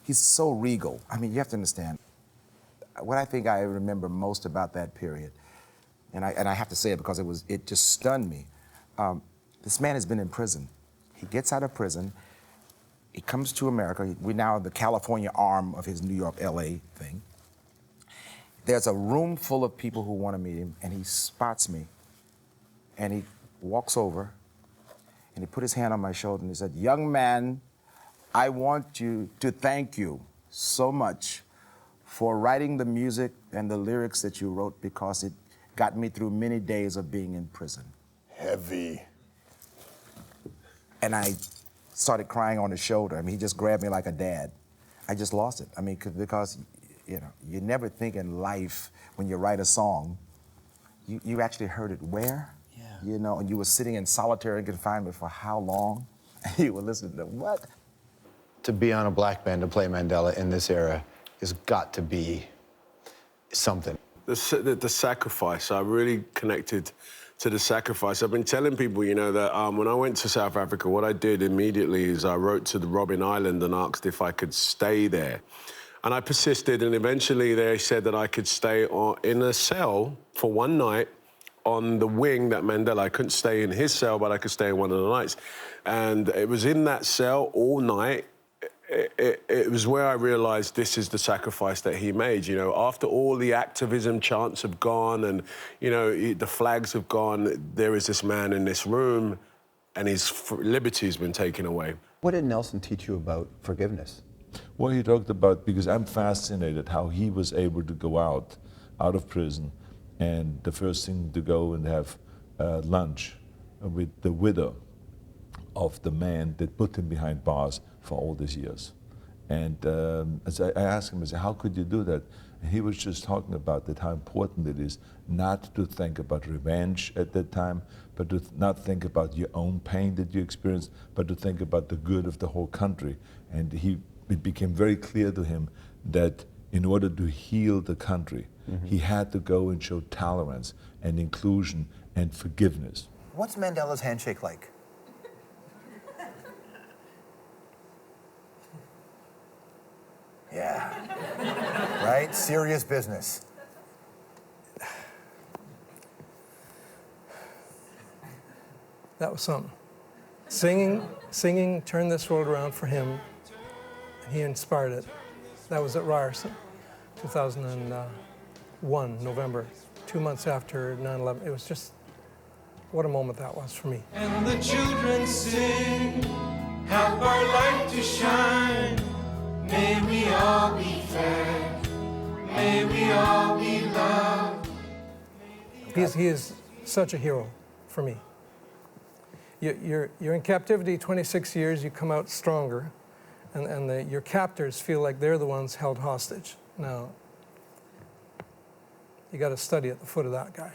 He's so regal. I mean, you have to understand, what I think I remember most about that period, and I have to say it because it just stunned me. This man has been in prison. He gets out of prison, he comes to America. We're now the California arm of his New York, LA thing. There's a room full of people who want to meet him, and he spots me, and he walks over, and he put his hand on my shoulder, and he said, "Young man, I want you to thank you so much for writing the music and the lyrics that you wrote, because it got me through many days of being in prison." Heavy. And I started crying on his shoulder. I mean, he just grabbed me like a dad. I just lost it. I mean, because, you know, you never think in life when you write a song, you actually heard it where? Yeah. You know, and you were sitting in solitary confinement for how long? And you were listening to what? To be on a black band to play Mandela in this era has got to be something. The sacrifice, I really connected to the sacrifice. I've been telling people, you know, that when I went to South Africa, what I did immediately is I wrote to the Robben Island and asked if I could stay there. And I persisted, and eventually they said that I could stay in a cell for one night on the wing that Mandela, I couldn't stay in his cell, but I could stay in one of the nights. And it was in that cell all night. It was where I realized this is the sacrifice that he made. You know, after all the activism chants have gone and, you know, the flags have gone, there is this man in this room and his liberty has been taken away. What did Nelson teach you about forgiveness? Well, he talked about, because I'm fascinated how he was able to go out of prison, and the first thing to go and have lunch with the widow of the man that put him behind bars for all these years. And as I asked him, I said, how could you do that? And he was just talking about that, how important it is not to think about revenge at that time, but to not think about your own pain that you experienced, but to think about the good of the whole country. And it became very clear to him that in order to heal the country, he had to go and show tolerance and inclusion and forgiveness. What's Mandela's handshake like? Yeah. Right? Serious business. That was something. Singing turned this world around for him, and he inspired it. That was at Ryerson, 2001, November, 2 months after 9/11. It was just, what a moment that was for me. And the children sing, help our light to shine. May we all be fed, may we all be loved. He is such a hero for me. You're in captivity 26 years, you come out stronger, and your captors feel like they're the ones held hostage. Now, you got to study at the foot of that guy.